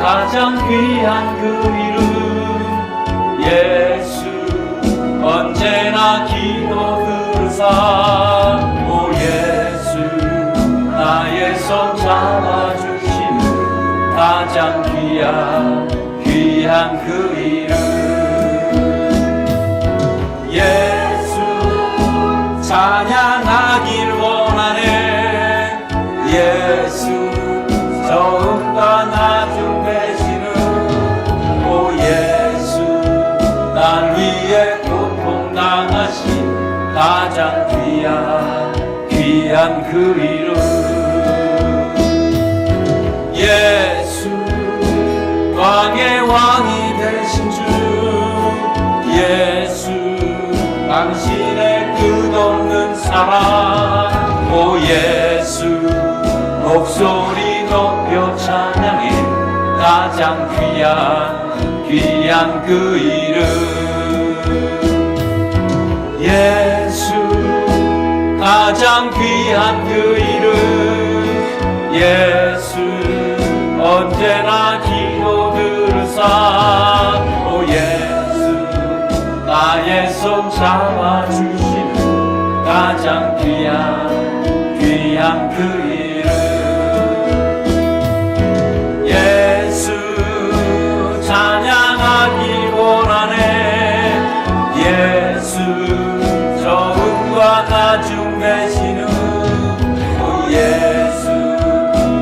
가장 귀한 그 이름 예수 언제나 기도 들으사 오 예수 나의 손 잡아주시는 가장 귀한 그 이름 예수 찬양하길 원하네 예수 저음과 나중 되시는 오 예수 날 위해 고통당하신 가장 귀한 그 이름 예수 왕의 왕이 되신 주 예수 당신의 끝없는 사랑 오 예수 목소리 높여 찬양해 가장 귀한 그 이름 예수 가장 귀한 그 이름 예수 언제나 기도 들으사 오 예수 나의 손 잡아주시는 가장 귀한 그 이름 예수 찬양하길 원하네 예수 저음과 나중 되시는 오 예수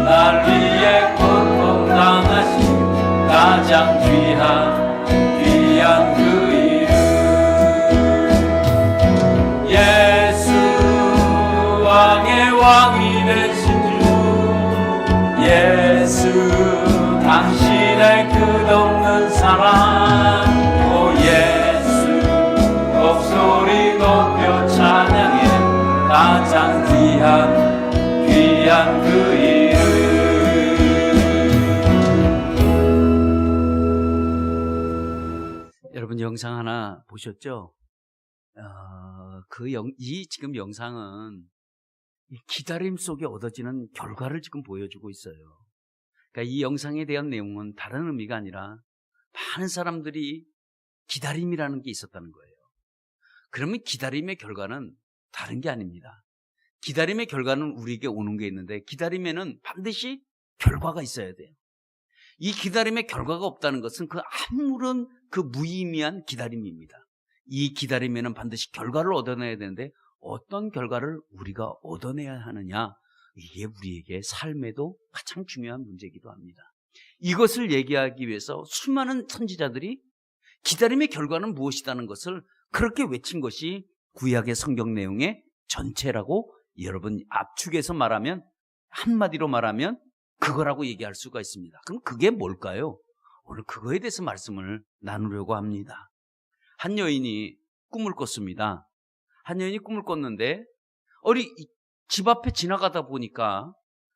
날 위해 고통당하신 가장 귀한 그 이름 예수 왕의 왕이 되신 주 예수 당신의 끝없는 사랑 오 예수 목소리 높여 찬양해 가장 귀한 그 이름 여러분 영상 하나 보셨죠? 지금 영상은 기다림 속에 얻어지는 결과를 지금 보여주고 있어요. 그러니까 이 영상에 대한 내용은 다른 의미가 아니라 많은 사람들이 기다림이라는 게 있었다는 거예요. 그러면 기다림의 결과는 다른 게 아닙니다. 기다림의 결과는 우리에게 오는 게 있는데 기다림에는 반드시 결과가 있어야 돼요. 이 기다림의 결과가 없다는 것은 그 아무런 그 무의미한 기다림입니다. 이 기다림에는 반드시 결과를 얻어내야 되는데 어떤 결과를 우리가 얻어내야 하느냐, 이게 우리에게 삶에도 가장 중요한 문제이기도 합니다. 이것을 얘기하기 위해서 수많은 선지자들이 기다림의 결과는 무엇이라는 것을 그렇게 외친 것이 구약의 성경 내용의 전체라고 여러분 압축해서 말하면, 한마디로 말하면 그거라고 얘기할 수가 있습니다. 그럼 그게 뭘까요? 오늘 그거에 대해서 말씀을 나누려고 합니다. 한 여인이 꿈을 꿨습니다. 한 여인이 꿈을 꿨는데 집 앞에 지나가다 보니까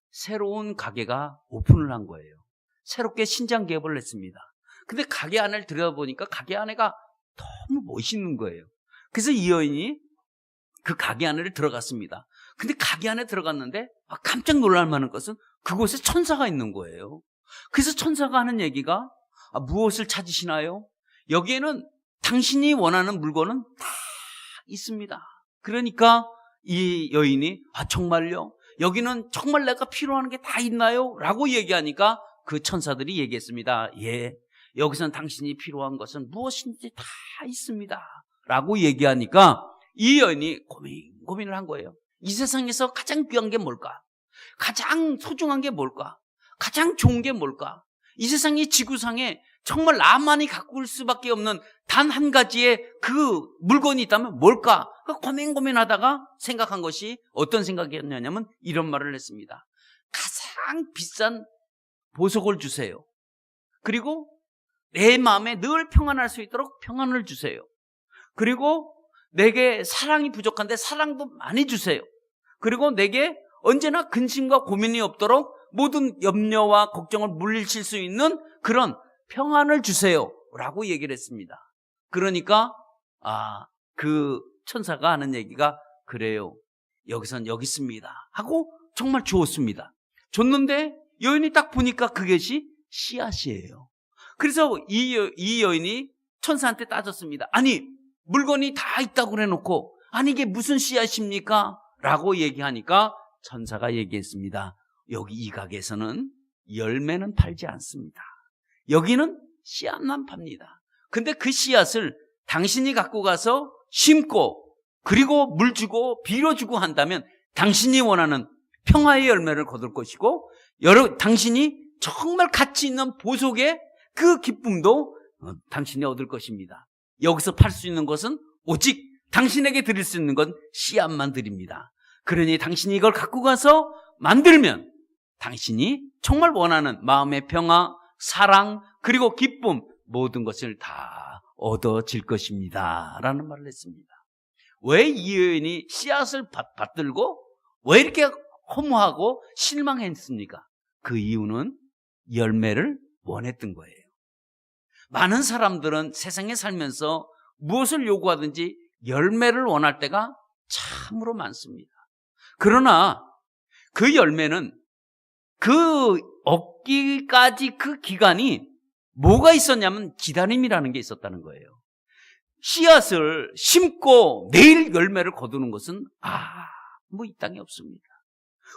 새로운 가게가 오픈을 한 거예요. 새롭게 신장 개업을 했습니다. 근데 가게 안을 들여다보니까 가게 안에가 너무 멋있는 거예요. 그래서 이 여인이 그 가게 안에 들어갔습니다. 근데 가게 안에 들어갔는데 깜짝 놀랄 만한 것은 그곳에 천사가 있는 거예요. 그래서 천사가 하는 얘기가 무엇을 찾으시나요? 여기에는 당신이 원하는 물건은 다 있습니다. 그러니까 이 여인이 정말요? 여기는 정말 내가 필요한 게 다 있나요? 라고 얘기하니까 그 천사들이 얘기했습니다. 예, 여기서는 당신이 필요한 것은 무엇인지 다 있습니다. 라고 얘기하니까 이 여인이 고민을 한 거예요. 이 세상에서 가장 귀한 게 뭘까? 가장 소중한 게 뭘까? 가장 좋은 게 뭘까? 이 세상의 지구상에 정말 나만이 갖고 올 수밖에 없는 단 한 가지의 그 물건이 있다면 뭘까? 고민하다가 생각한 것이 어떤 생각이었냐면 이런 말을 했습니다. 가장 비싼 보석을 주세요. 그리고 내 마음에 늘 평안할 수 있도록 평안을 주세요. 그리고 내게 사랑이 부족한데 사랑도 많이 주세요. 그리고 내게 언제나 근심과 고민이 없도록 모든 염려와 걱정을 물리칠 수 있는 그런 평안을 주세요 라고 얘기를 했습니다. 그러니까 그 천사가 하는 얘기가 그래요, 여기선 여기 있습니다 하고 정말 주었습니다. 줬는데 여인이 딱 보니까 그것이 씨앗이에요. 그래서 이 여인이 천사한테 따졌습니다. 아니, 물건이 다 있다고 그래놓고 아니 이게 무슨 씨앗입니까? 라고 얘기하니까 천사가 얘기했습니다. 여기 이 가게에서는 열매는 팔지 않습니다. 여기는 씨앗만 팝니다. 근데 그 씨앗을 당신이 갖고 가서 심고 그리고 물 주고 비료 주고 한다면 당신이 원하는 평화의 열매를 거둘 것이고 당신이 정말 가치 있는 보석의 그 기쁨도 당신이 얻을 것입니다. 여기서 팔 수 있는 것은 오직 당신에게 드릴 수 있는 건 씨앗만 드립니다. 그러니 당신이 이걸 갖고 가서 만들면 당신이 정말 원하는 마음의 평화, 사랑, 그리고 기쁨 모든 것을 다 얻어질 것입니다. 라는 말을 했습니다. 왜 이 여인이 씨앗을 받들고 왜 이렇게 허무하고 실망했습니까? 그 이유는 열매를 원했던 거예요. 많은 사람들은 세상에 살면서 무엇을 요구하든지 열매를 원할 때가 참으로 많습니다. 그러나 그 열매는 그 얻기까지 그 기간이 뭐가 있었냐면 기다림이라는 게 있었다는 거예요. 씨앗을 심고 내일 열매를 거두는 것은 이 땅에 없습니다.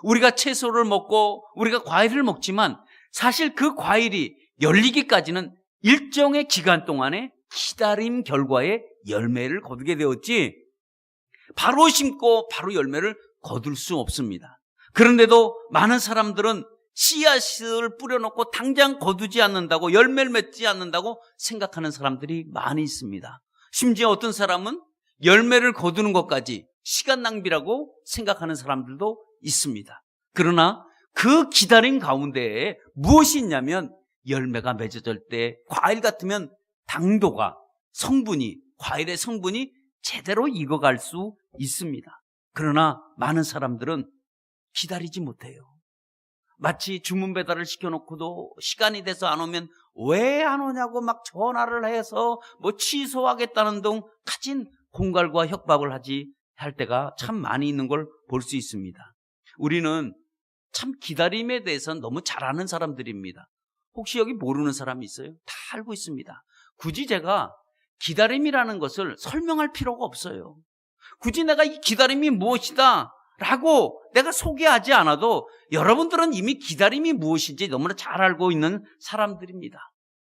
우리가 채소를 먹고 우리가 과일을 먹지만 사실 그 과일이 열리기까지는 일정의 기간 동안에 기다림 결과에 열매를 거두게 되었지 바로 심고 바로 열매를 거둘 수 없습니다. 그런데도 많은 사람들은 씨앗을 뿌려놓고 당장 거두지 않는다고 열매를 맺지 않는다고 생각하는 사람들이 많이 있습니다. 심지어 어떤 사람은 열매를 거두는 것까지 시간 낭비라고 생각하는 사람들도 있습니다. 그러나 그 기다림 가운데에 무엇이 있냐면 열매가 맺어질 때 과일 같으면 당도가 과일의 성분이 제대로 익어갈 수 있습니다. 그러나 많은 사람들은 기다리지 못해요. 마치 주문 배달을 시켜놓고도 시간이 돼서 안 오면 왜 안 오냐고 막 전화를 해서 취소하겠다는 등 가진 공갈과 협박을 할 때가 참 많이 있는 걸 볼 수 있습니다. 우리는 참 기다림에 대해서는 너무 잘 아는 사람들입니다. 혹시 여기 모르는 사람이 있어요? 다 알고 있습니다. 굳이 제가 기다림이라는 것을 설명할 필요가 없어요. 굳이 내가 이 기다림이 무엇이다 라고 내가 소개하지 않아도 여러분들은 이미 기다림이 무엇인지 너무나 잘 알고 있는 사람들입니다.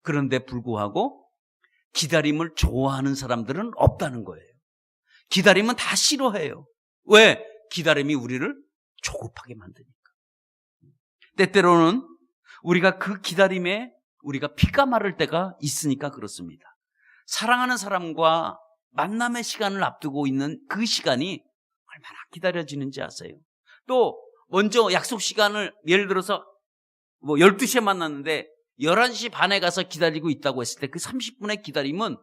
그런데 불구하고 기다림을 좋아하는 사람들은 없다는 거예요. 기다림은 다 싫어해요. 왜? 기다림이 우리를 조급하게 만드니까. 때때로는 우리가 그 기다림에 우리가 피가 마를 때가 있으니까 그렇습니다. 사랑하는 사람과 만남의 시간을 앞두고 있는 그 시간이 얼마나 기다려지는지 아세요? 또 먼저 약속 시간을 예를 들어서 12시에 만났는데 11시 반에 가서 기다리고 있다고 했을 때 그 30분의 기다림은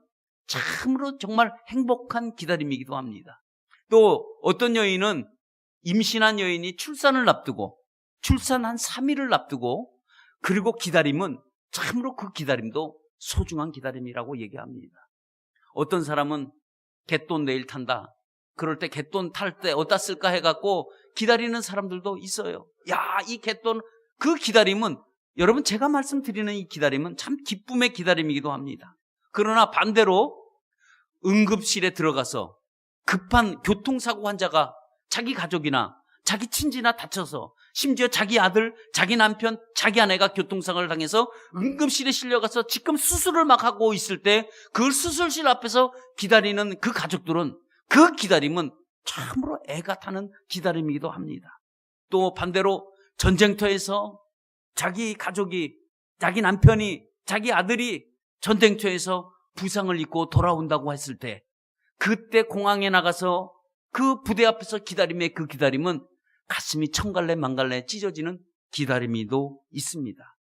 참으로 정말 행복한 기다림이기도 합니다. 또 어떤 여인은 임신한 여인이 출산을 앞두고 출산 한 3일을 앞두고 그리고 기다림은 참으로 그 기다림도 소중한 기다림이라고 얘기합니다. 어떤 사람은 갯돈 내일 탄다. 그럴 때 갯돈 탈 때 어디다 쓸까 해갖고 기다리는 사람들도 있어요. 이 갯돈 그 기다림은 여러분 제가 말씀드리는 이 기다림은 참 기쁨의 기다림이기도 합니다. 그러나 반대로 응급실에 들어가서 급한 교통사고 환자가 자기 가족이나 자기 친지나 다쳐서 심지어 자기 아들, 자기 남편, 자기 아내가 교통사고를 당해서 응급실에 실려가서 지금 수술을 막 하고 있을 때 그 수술실 앞에서 기다리는 그 가족들은 그 기다림은 참으로 애가 타는 기다림이기도 합니다. 또 반대로 전쟁터에서 자기 가족이, 자기 남편이, 자기 아들이 전쟁터에서 부상을 입고 돌아온다고 했을 때 그때 공항에 나가서 그 부대 앞에서 기다림의 그 기다림은 가슴이 천갈래 만갈래 찢어지는 기다림이도 있습니다.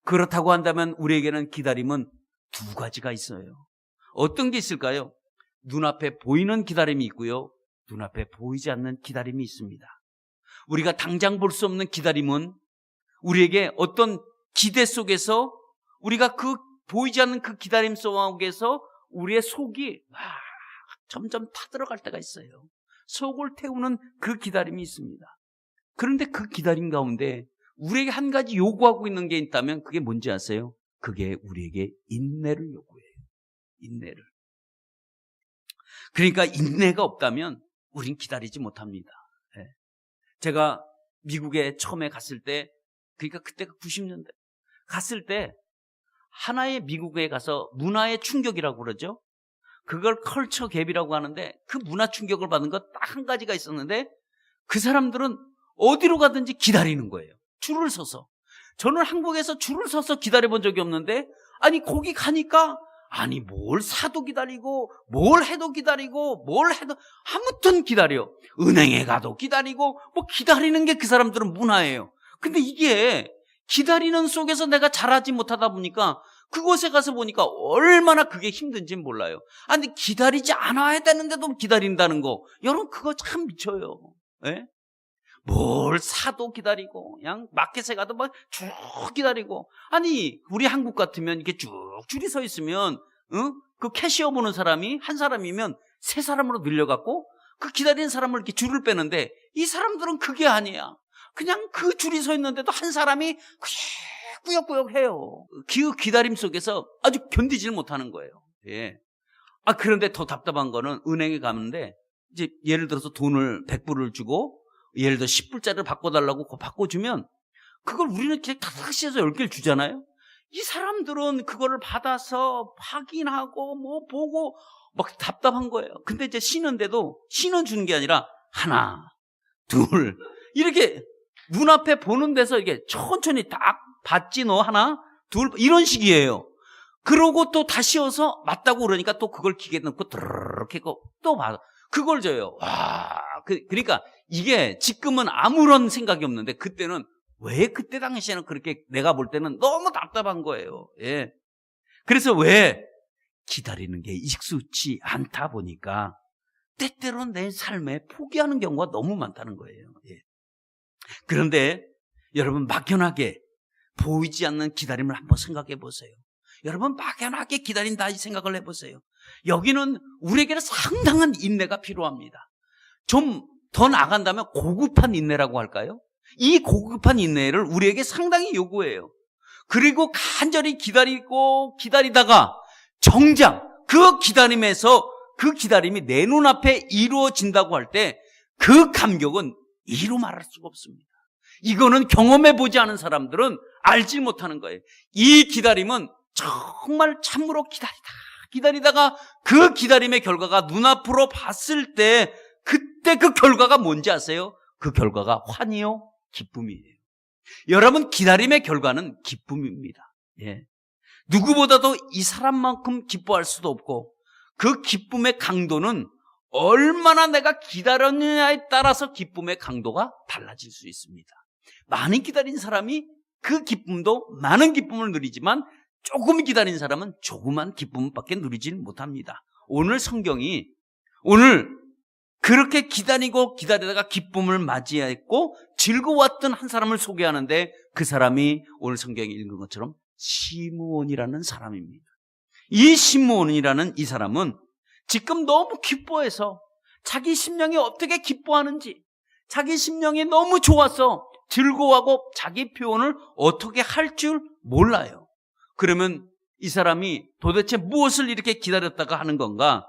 그렇다고 한다면 우리에게는 기다림은 두 가지가 있어요. 어떤 게 있을까요? 눈앞에 보이는 기다림이 있고요. 눈앞에 보이지 않는 기다림이 있습니다. 우리가 당장 볼 수 없는 기다림은 우리에게 어떤 기대 속에서 우리가 그 보이지 않는 그 기다림 속에서 우리의 속이 점점 타들어갈 때가 있어요. 속을 태우는 그 기다림이 있습니다. 그런데 그 기다림 가운데 우리에게 한 가지 요구하고 있는 게 있다면 그게 뭔지 아세요? 그게 우리에게 인내를 요구해요. 인내를. 그러니까 인내가 없다면 우린 기다리지 못합니다. 예. 제가 미국에 처음에 갔을 때, 그러니까 그때가 90년대 갔을 때 하나의 미국에 가서 문화의 충격이라고 그러죠. 그걸 컬처 갭이라고 하는데 그 문화 충격을 받은 것 딱 한 가지가 있었는데 그 사람들은 어디로 가든지 기다리는 거예요. 줄을 서서. 저는 한국에서 줄을 서서 기다려본 적이 없는데 아니 거기 가니까 아니 뭘 사도 기다리고 뭘 해도 기다리고 뭘 해도 아무튼 기다려. 은행에 가도 기다리고 뭐 기다리는 게 그 사람들은 문화예요. 근데 이게 기다리는 속에서 내가 잘하지 못하다 보니까 그곳에 가서 보니까 얼마나 그게 힘든지 몰라요. 아니 기다리지 않아야 되는데도 기다린다는 거, 여러분 그거 참 미쳐요. 예? 뭘 사도 기다리고 그냥 마켓에 가도 막 쭉 기다리고. 아니 우리 한국 같으면 이렇게 쭉 줄이 서 있으면 그 캐시어 보는 사람이 한 사람이면 세 사람으로 늘려갖고 그 기다리는 사람을 이렇게 줄을 빼는데 이 사람들은 그게 아니야. 그냥 그 줄이 서 있는데도 한 사람이 꾸역꾸역 해요. 그 기다림 속에서 아주 견디지를 못하는 거예요. 예. 그런데 더 답답한 거는 은행에 가는데 이제 예를 들어서 돈을 100불을 주고 예를 들어 10불짜리를 바꿔달라고 그거 바꿔주면 그걸 우리는 그냥 탁탁시해서 10개를 주잖아요. 이 사람들은 그거를 받아서 확인하고 뭐 보고 막 답답한 거예요. 근데 이제 쉬는데도 쉬는 주는 게 아니라 하나, 둘 이렇게 눈앞에 보는 데서 이게 천천히 딱 받지 너 하나, 둘 이런 식이에요. 그러고 또 다시 어서 맞다고 그러니까 또 그걸 기계에 넣고 드르륵 해고 또 받아. 그걸 줘요. 와, 그러니까 이게 지금은 아무런 생각이 없는데 그때는 왜 그때 당시에는 그렇게 내가 볼 때는 너무 답답한 거예요. 예. 그래서 왜 기다리는 게 익숙치 않다 보니까 때때로는 내 삶에 포기하는 경우가 너무 많다는 거예요. 예. 그런데 여러분 막연하게 보이지 않는 기다림을 한번 생각해 보세요. 여러분 막연하게 기다린다 이 생각을 해보세요. 여기는 우리에게는 상당한 인내가 필요합니다. 좀 더 나간다면 고급한 인내라고 할까요? 이 고급한 인내를 우리에게 상당히 요구해요. 그리고 간절히 기다리고 기다리다가 정작 그 기다림에서 그 기다림이 내 눈앞에 이루어진다고 할 때 그 감격은 이루 말할 수가 없습니다. 이거는 경험해보지 않은 사람들은 알지 못하는 거예요. 이 기다림은 정말 참으로 기다리다가 그 기다림의 결과가 눈앞으로 봤을 때 그때 그 결과가 뭔지 아세요? 그 결과가 환희요 기쁨이에요. 여러분 기다림의 결과는 기쁨입니다. 예. 누구보다도 이 사람만큼 기뻐할 수도 없고 그 기쁨의 강도는 얼마나 내가 기다렸느냐에 따라서 기쁨의 강도가 달라질 수 있습니다. 많이 기다린 사람이 그 기쁨도 많은 기쁨을 누리지만 조금 기다린 사람은 조그만 기쁨밖에 누리지 못합니다. 오늘 성경이 오늘 그렇게 기다리고 기다리다가 기쁨을 맞이했고 즐거웠던 한 사람을 소개하는데 그 사람이 오늘 성경에 읽은 것처럼 시므온이라는 사람입니다. 이 시므온이라는 이 사람은 지금 너무 기뻐해서 자기 심령이 어떻게 기뻐하는지 자기 심령이 너무 좋아서 즐거워하고 자기 표현을 어떻게 할 줄 몰라요. 그러면 이 사람이 도대체 무엇을 이렇게 기다렸다가 하는 건가?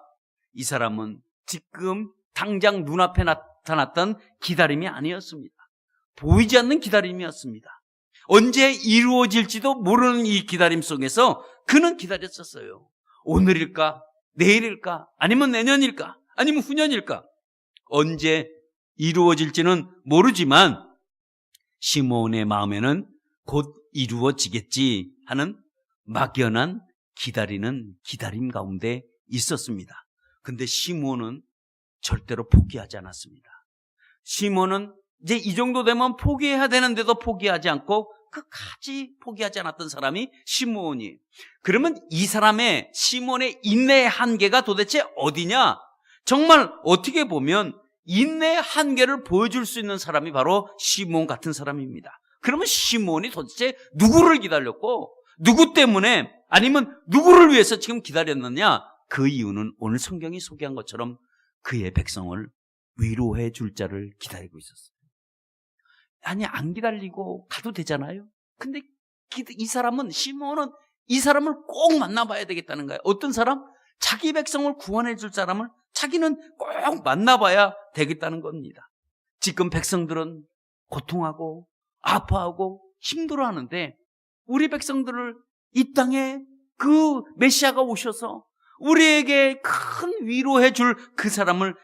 이 사람은 지금 당장 눈앞에 나타났던 기다림이 아니었습니다. 보이지 않는 기다림이었습니다. 언제 이루어질지도 모르는 이 기다림 속에서 그는 기다렸었어요. 오늘일까? 내일일까? 아니면 내년일까? 아니면 후년일까? 언제 이루어질지는 모르지만 시므온의 마음에는 곧 이루어지겠지 하는 막연한 기다리는 기다림 가운데 있었습니다. 근데 시므온은 절대로 포기하지 않았습니다. 시므온은 이제 이 정도 되면 포기해야 되는데도 포기하지 않고 끝까지 포기하지 않았던 사람이 시므온이에요. 그러면 이 사람의 시므온의 인내의 한계가 도대체 어디냐? 정말 어떻게 보면 인내의 한계를 보여줄 수 있는 사람이 바로 시므온 같은 사람입니다. 그러면 시므온이 도대체 누구를 기다렸고 누구 때문에 아니면 누구를 위해서 지금 기다렸느냐? 그 이유는 오늘 성경이 소개한 것처럼 그의 백성을 위로해 줄 자를 기다리고 있었어요. 아니 안 기다리고 가도 되잖아요. 근데 이 사람은, 시몬은 이 사람을 꼭 만나봐야 되겠다는 거예요. 어떤 사람? 자기 백성을 구원해 줄 사람을 자기는 꼭 만나봐야 되겠다는 겁니다. 지금 백성들은 고통하고 아파하고 힘들어하는데, 우리 백성들을 이 땅에 그 메시아가 오셔서 우리에게 큰 위로해 줄 그 사람을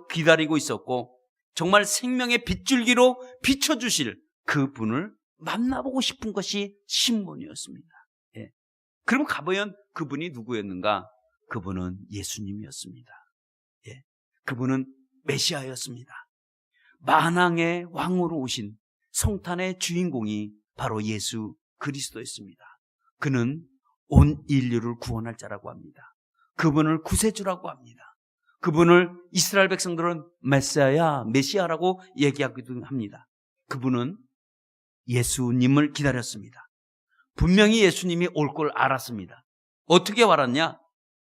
기다리고 있었고, 정말 생명의 빗줄기로 비춰주실 그 분을 만나보고 싶은 것이 시몬이었습니다. 예. 그럼 가보면 그분이 누구였는가? 그분은 예수님이었습니다. 예. 그분은 메시아였습니다. 만왕의 왕으로 오신 성탄의 주인공이 바로 예수 그리스도였습니다. 그는 온 인류를 구원할 자라고 합니다. 그분을 구세주라고 합니다. 그분을 이스라엘 백성들은 메시아라고 얘기하기도 합니다. 그분은 예수님을 기다렸습니다. 분명히 예수님이 올 걸 알았습니다. 어떻게 알았냐?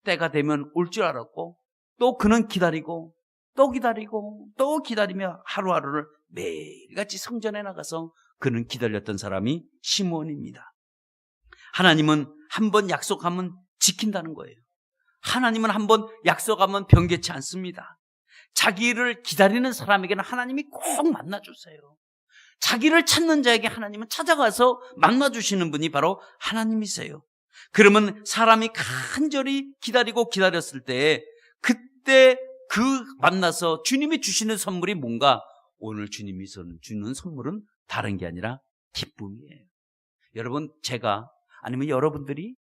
때가 되면 올 줄 알았고, 또 그는 기다리고 또 기다리고 또 기다리며 하루하루를 매일같이 성전에 나가서 그는 기다렸던 사람이 시몬입니다. 하나님은 한번 약속하면 지킨다는 거예요. 하나님은 한번 약속하면 변개치 않습니다. 자기를 기다리는 사람에게는 하나님이 꼭 만나주세요. 자기를 찾는 자에게 하나님은 찾아가서 만나주시는 분이 바로 하나님이세요. 그러면 사람이 간절히 기다렸을 때, 그때 그 만나서 주님이 주시는 선물이 뭔가? 오늘 주님이 주는 선물은 다른 게 아니라 기쁨이에요. 여러분, 제가 아니면 여러분들이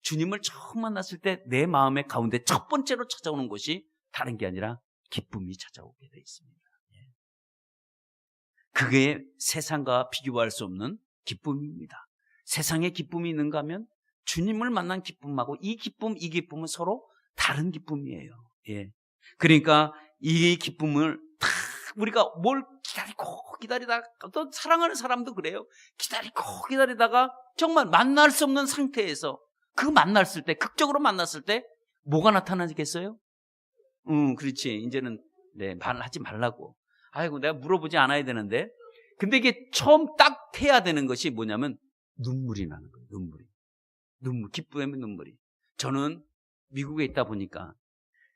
주님을 처음 만났을 때 내 마음의 가운데 첫 번째로 찾아오는 것이 다른 게 아니라 기쁨이 찾아오게 돼 있습니다. 그게 세상과 비교할 수 없는 기쁨입니다. 세상에 기쁨이 있는가 하면 주님을 만난 기쁨하고 이 기쁨은 서로 다른 기쁨이에요. 예. 그러니까 이 기쁨을 다 우리가 뭘 기다리다가, 또 사랑하는 사람도 그래요. 기다리다가 정말 만날 수 없는 상태에서 그 만났을 때, 극적으로 만났을 때 뭐가 나타나겠어요? 그렇지. 이제는 말하지 말라고. 아이고, 내가 물어보지 않아야 되는데. 근데 이게 처음 딱 해야 되는 것이 뭐냐면 눈물이 나는 거예요. 눈물, 기쁨의 눈물이. 저는 미국에 있다 보니까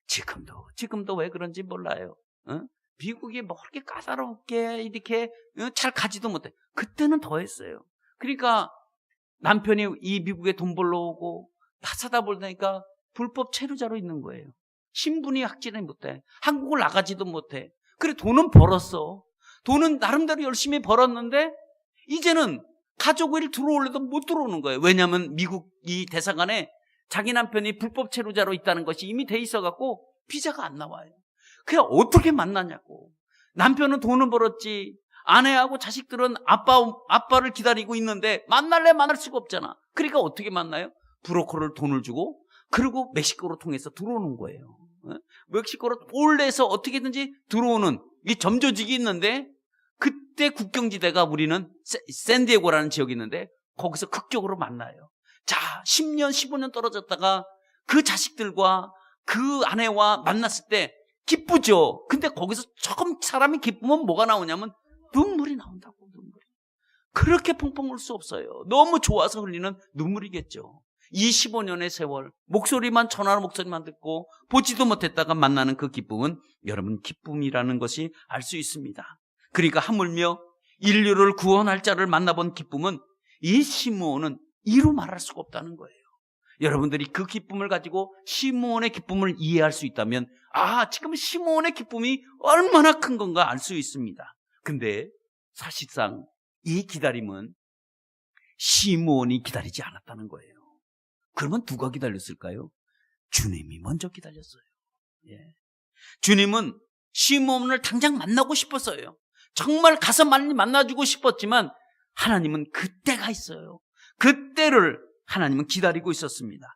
지금도 왜 그런지 몰라요. 미국이 뭐 그렇게 까다롭게 이렇게 잘 가지도 못해. 그때는 더 했어요. 그러니까 남편이 이 미국에 돈 벌러 오고 다 사다 보니까 불법 체류자로 있는 거예요. 신분이 확진을 못해. 한국을 나가지도 못해. 그래, 돈은 벌었어. 돈은 나름대로 열심히 벌었는데 이제는 가족을 들어올래도 못 들어오는 거예요. 왜냐하면 미국 이 대사관에 자기 남편이 불법 체류자로 있다는 것이 이미 돼 있어갖고 비자가 안 나와요. 그냥 어떻게 만나냐고. 남편은 돈은 벌었지, 아내하고 자식들은 아빠를 기다리고 있는데 만날 수가 없잖아. 그러니까 어떻게 만나요? 브로커를 돈을 주고, 그리고 멕시코로 통해서 들어오는 거예요. 멕시코로 몰래서 어떻게든지 들어오는 이 점조직이 있는데, 그때 국경지대가 우리는 샌디에고라는 지역이 있는데 거기서 극적으로 만나요. 자, 10년 15년 떨어졌다가 그 자식들과 그 아내와 만났을 때 기쁘죠. 근데 거기서 조금 사람이 기쁘면 뭐가 나오냐면 눈물이 나온다고. 눈물이 그렇게 펑펑 울 수 없어요. 너무 좋아서 흘리는 눈물이겠죠. 이 15년의 세월, 전화로 목소리만 듣고 보지도 못했다가 만나는 그 기쁨은 여러분 기쁨이라는 것이 알 수 있습니다. 그러니까 하물며 인류를 구원할 자를 만나본 기쁨은 이 시므온은 이루 말할 수가 없다는 거예요. 여러분들이 그 기쁨을 가지고 시므온의 기쁨을 이해할 수 있다면, 지금 시므온의 기쁨이 얼마나 큰 건가 알 수 있습니다. 근데 사실상 이 기다림은 시므온이 기다리지 않았다는 거예요. 그러면 누가 기다렸을까요? 주님이 먼저 기다렸어요. 예. 주님은 시므온을 당장 만나고 싶었어요. 정말 가서 많이 만나주고 싶었지만 하나님은 그때가 있어요. 그때를 하나님은 기다리고 있었습니다.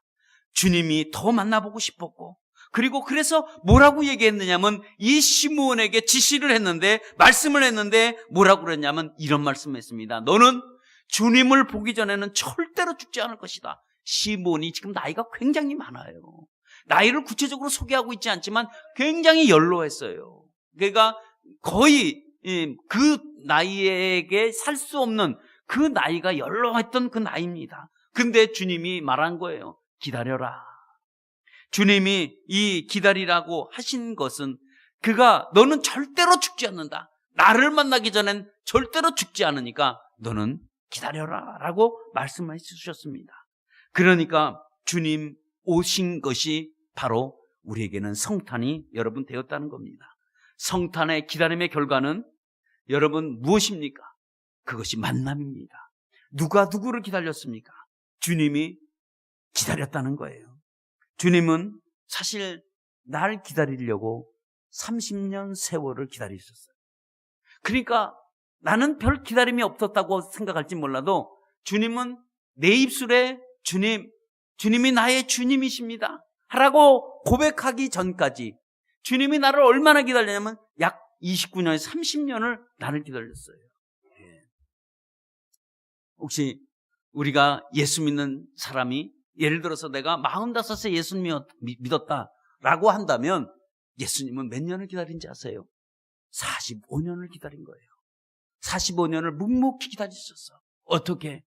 주님이 더 만나보고 싶었고, 그리고 그래서 뭐라고 얘기했느냐면 이 시므온에게 지시를 했는데, 말씀을 했는데 뭐라고 그랬냐면 이런 말씀을 했습니다. 너는 주님을 보기 전에는 절대로 죽지 않을 것이다. 시므온이 지금 나이가 굉장히 많아요. 나이를 구체적으로 소개하고 있지 않지만 굉장히 연로했어요. 그러니까 거의 그 나이에게 살 수 없는 그 나이가 연로했던 그 나이입니다. 근데 주님이 말한 거예요. 기다려라. 주님이 이 기다리라고 하신 것은 그가 너는 절대로 죽지 않는다. 나를 만나기 전엔 절대로 죽지 않으니까 너는 기다려라 라고 말씀해 주셨습니다. 그러니까 주님 오신 것이 바로 우리에게는 성탄이 여러분 되었다는 겁니다. 성탄의 기다림의 결과는 여러분 무엇입니까? 그것이 만남입니다. 누가 누구를 기다렸습니까? 주님이 기다렸다는 거예요. 주님은 사실 날 기다리려고 30년 세월을 기다리셨어요. 그러니까 나는 별 기다림이 없었다고 생각할지 몰라도 주님은 내 입술에 주님이 나의 주님이십니다 하라고 고백하기 전까지 주님이 나를 얼마나 기다렸냐면 약 29년에 30년을 나를 기다렸어요. 혹시 우리가 예수 믿는 사람이 예를 들어서 내가 45세 예수 믿었다라고 한다면 예수님은 몇 년을 기다린지 아세요? 45년을 기다린 거예요. 45년을 묵묵히 기다리셨어. 어떻게?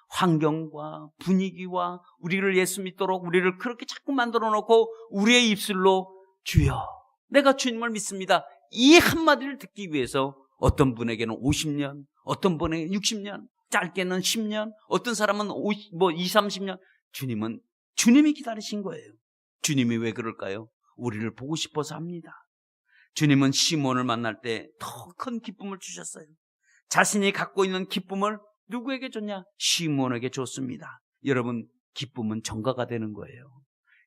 환경과 분위기와 우리를 예수 믿도록 우리를 그렇게 자꾸 만들어 놓고 우리의 입술로 주여 내가 주님을 믿습니다 이 한마디를 듣기 위해서 어떤 분에게는 50년, 어떤 분에게는 60년, 짧게는 10년, 어떤 사람은 20, 30년. 주님이 기다리신 거예요. 주님이 왜 그럴까요? 우리를 보고 싶어서 합니다. 주님은 시몬을 만날 때 더 큰 기쁨을 주셨어요. 자신이 갖고 있는 기쁨을 누구에게 줬냐? 시몬에게 줬습니다. 여러분, 기쁨은 전가가 되는 거예요.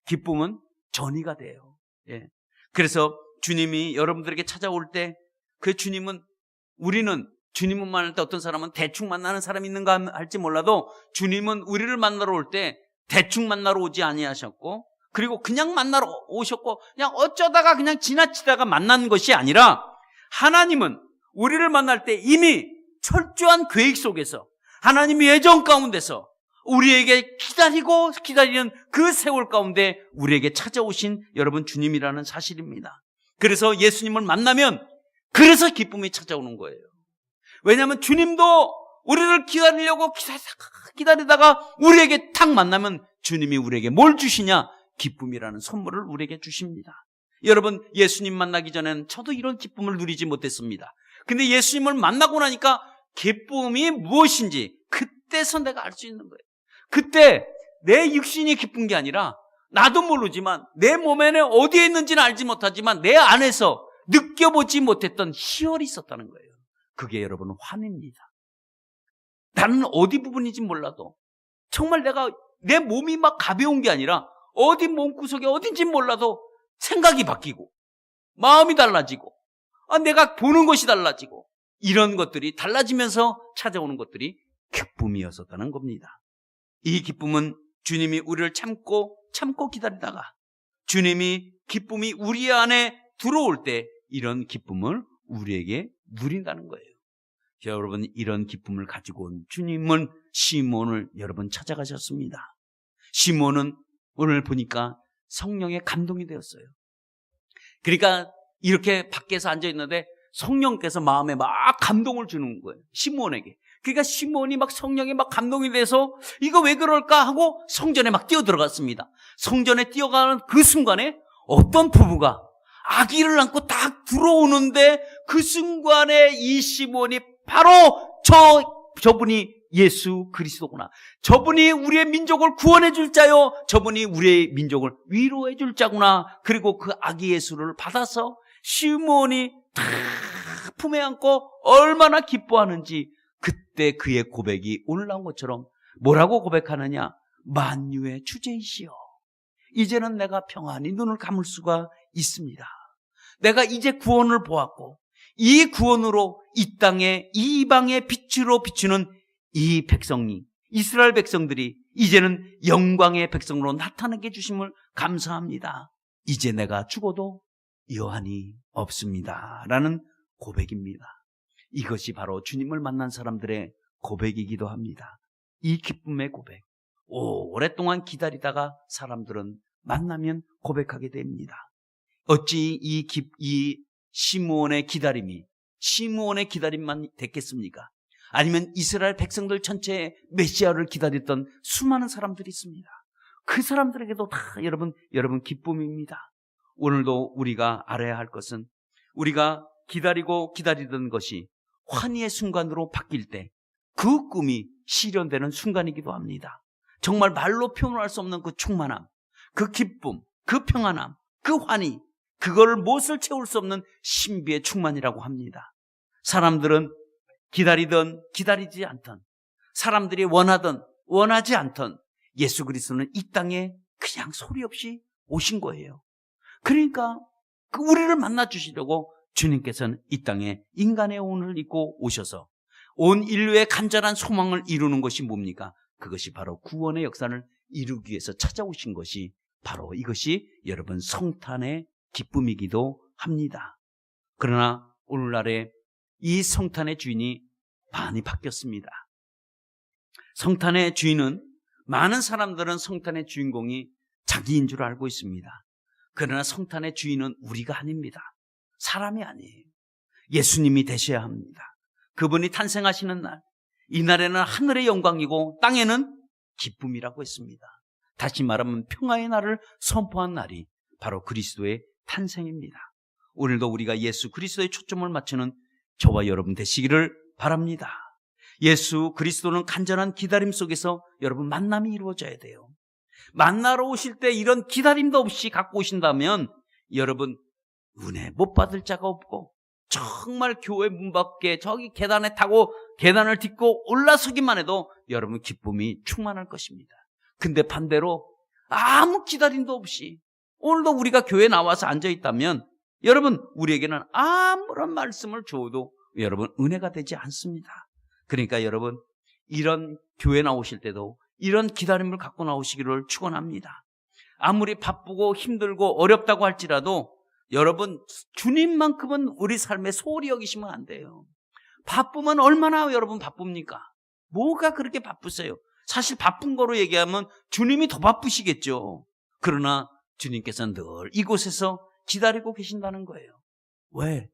기쁨은 전이가 돼요. 예. 그래서 주님이 여러분들에게 찾아올 때 그 우리는 주님을 만날 때 어떤 사람은 대충 만나는 사람이 있는가 할지 몰라도 주님은 우리를 만나러 올 때 대충 만나러 오지 아니하셨고 그리고 그냥 만나러 오셨고 그냥 어쩌다가 그냥 지나치다가 만난 것이 아니라 하나님은 우리를 만날 때 이미 철저한 계획 속에서 하나님의 예정 가운데서 우리에게 기다리는 그 세월 가운데 우리에게 찾아오신 여러분 주님이라는 사실입니다. 그래서 예수님을 만나면 그래서 기쁨이 찾아오는 거예요. 왜냐하면 주님도 우리를 기다리려고 기다리다가 우리에게 탁 만나면 주님이 우리에게 뭘 주시냐? 기쁨이라는 선물을 우리에게 주십니다. 여러분, 예수님 만나기 전에는 저도 이런 기쁨을 누리지 못했습니다. 근데 예수님을 만나고 나니까 기쁨이 무엇인지 그때서 내가 알 수 있는 거예요. 그때 내 육신이 기쁜 게 아니라 나도 모르지만 내 몸에는 어디에 있는지는 알지 못하지만 내 안에서 느껴보지 못했던 희열이 있었다는 거예요. 그게 여러분 환입니다. 나는 어디 부분인지 몰라도 정말 내 몸이 막 가벼운 게 아니라 어디 몸구석에 어딘지 몰라도 생각이 바뀌고 마음이 달라지고 내가 보는 것이 달라지고 이런 것들이 달라지면서 찾아오는 것들이 기쁨이었었다는 겁니다. 이 기쁨은 주님이 우리를 참고 기다리다가 주님이 기쁨이 우리 안에 들어올 때 이런 기쁨을 우리에게 누린다는 거예요. 여러분, 이런 기쁨을 가지고 온 주님은 시몬을 여러분 찾아가셨습니다. 시몬은 오늘 보니까 성령의 감동이 되었어요. 그러니까 이렇게 밖에서 앉아있는데 성령께서 마음에 막 감동을 주는 거예요. 시몬에게. 그러니까 시몬이 막 성령에 막 감동이 돼서 이거 왜 그럴까 하고 성전에 막 뛰어들어갔습니다. 성전에 뛰어가는 그 순간에 어떤 부부가 아기를 안고 딱 들어오는데 그 순간에 이 시몬이 바로 저분이 예수 그리스도구나. 저분이 우리의 민족을 구원해 줄 자요. 저분이 우리의 민족을 위로해 줄 자구나. 그리고 그 아기 예수를 받아서 시몬이 다 품에 안고 얼마나 기뻐하는지 그때 그의 고백이 오늘 나온 것처럼 뭐라고 고백하느냐? 만유의 주제이시여. 이제는 내가 평안히 눈을 감을 수가 있습니다. 내가 이제 구원을 보았고 이 구원으로 이 땅에 이 이방의 빛으로 비추는 이 백성이 이스라엘 백성들이 이제는 영광의 백성으로 나타나게 해주심을 감사합니다. 이제 내가 죽어도 여한이 없습니다 라는 고백입니다. 이것이 바로 주님을 만난 사람들의 고백이기도 합니다. 이 기쁨의 고백. 오랫동안 기다리다가 사람들은 만나면 고백하게 됩니다. 어찌 이 시몬의 기다림이 시므온의 기다림만 됐겠습니까? 아니면 이스라엘 백성들 전체의 메시아를 기다렸던 수많은 사람들이 있습니다. 그 사람들에게도 다 여러분 기쁨입니다. 오늘도 우리가 알아야 할 것은 우리가 기다리던 것이 환희의 순간으로 바뀔 때 그 꿈이 실현되는 순간이기도 합니다. 정말 말로 표현할 수 없는 그 충만함, 그 기쁨, 그 평안함, 그 환희, 그걸 무엇을 채울 수 없는 신비의 충만이라고 합니다. 사람들은 기다리든 기다리지 않던, 사람들이 원하든 원하지 않던 예수 그리스도는 이 땅에 그냥 소리 없이 오신 거예요. 그러니까 우리를 만나주시려고 주님께서는 이 땅에 인간의 혼을 입고 오셔서 온 인류의 간절한 소망을 이루는 것이 뭡니까? 그것이 바로 구원의 역사를 이루기 위해서 찾아오신 것이 바로 이것이 여러분 성탄의 기쁨이기도 합니다. 그러나 오늘날에 이 성탄의 주인이 많이 바뀌었습니다. 성탄의 주인은 많은 사람들은 성탄의 주인공이 자기인 줄 알고 있습니다. 그러나 성탄의 주인은 우리가 아닙니다. 사람이 아니에요. 예수님이 되셔야 합니다. 그분이 탄생하시는 날, 이 날에는 하늘의 영광이고 땅에는 기쁨이라고 했습니다. 다시 말하면 평화의 날을 선포한 날이 바로 그리스도의 탄생입니다. 오늘도 우리가 예수 그리스도의 초점을 맞추는 저와 여러분 되시기를 바랍니다. 예수 그리스도는 간절한 기다림 속에서 여러분 만남이 이루어져야 돼요. 만나러 오실 때 이런 기다림도 없이 갖고 오신다면 여러분 은혜 못 받을 자가 없고 정말 교회 문 밖에 저기 계단에 타고 계단을 딛고 올라서기만 해도 여러분 기쁨이 충만할 것입니다. 근데 반대로 아무 기다림도 없이 오늘도 우리가 교회에 나와서 앉아있다면 여러분 우리에게는 아무런 말씀을 줘도 여러분 은혜가 되지 않습니다. 그러니까 여러분 이런 교회 나오실 때도 이런 기다림을 갖고 나오시기를 축원합니다. 아무리 바쁘고 힘들고 어렵다고 할지라도 여러분 주님만큼은 우리 삶에 소홀히 여기시면 안 돼요. 바쁘면 얼마나 여러분 바쁩니까? 뭐가 그렇게 바쁘세요? 사실 바쁜 거로 얘기하면 주님이 더 바쁘시겠죠. 그러나 주님께서는 늘 이곳에서 기다리고 계신다는 거예요. 왜?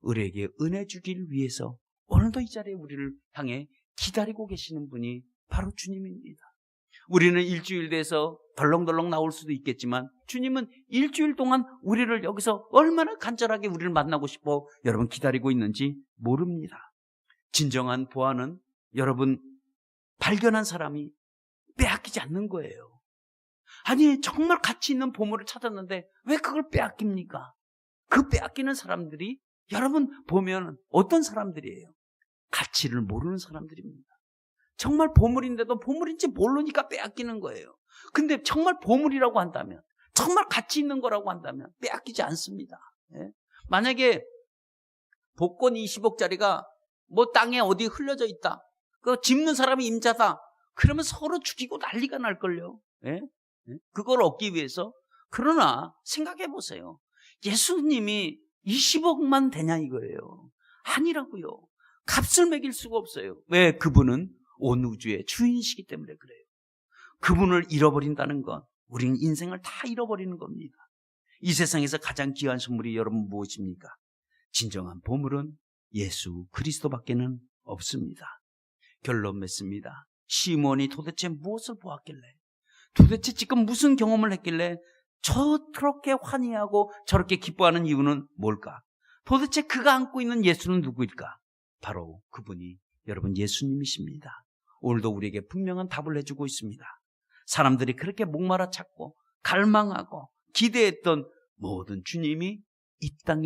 우리에게 은혜 주기를 위해서 오늘도 이 자리에 우리를 향해 기다리고 계시는 분이 바로 주님입니다. 우리는 일주일 돼서 덜렁덜렁 나올 수도 있겠지만 주님은 일주일 동안 우리를 여기서 얼마나 간절하게 우리를 만나고 싶어 여러분 기다리고 있는지 모릅니다. 진정한 보안은 여러분 발견한 사람이 빼앗기지 않는 거예요. 아니 정말 가치 있는 보물을 찾았는데 왜 그걸 빼앗깁니까? 그 빼앗기는 사람들이 여러분 보면 어떤 사람들이에요? 가치를 모르는 사람들입니다. 정말 보물인데도 보물인지 모르니까 빼앗기는 거예요. 근데 정말 보물이라고 한다면, 정말 가치 있는 거라고 한다면 빼앗기지 않습니다. 예? 만약에 복권 20억짜리가 뭐 땅에 어디 흘려져 있다, 그 짚는 사람이 임자다, 그러면 서로 죽이고 난리가 날걸요. 예? 그걸 얻기 위해서. 그러나 생각해 보세요. 예수님이 20억만 되냐 이거예요. 아니라고요. 값을 매길 수가 없어요. 왜? 그분은 온 우주의 주인이시기 때문에 그래요. 그분을 잃어버린다는 건 우리는 인생을 다 잃어버리는 겁니다. 이 세상에서 가장 귀한 선물이 여러분 무엇입니까? 진정한 보물은 예수 그리스도밖에는 없습니다. 결론 맺습니다. 시몬이 도대체 무엇을 보았길래, 도대체 지금 무슨 경험을 했길래 저렇게 환희하고 저렇게 기뻐하는 이유는 뭘까? 도대체 그가 안고 있는 예수는 누구일까? 바로 그분이 여러분 예수님이십니다. 오늘도 우리에게 분명한 답을 해주고 있습니다. 사람들이 그렇게 목마라 찾고 갈망하고 기대했던 모든 주님이 이 땅에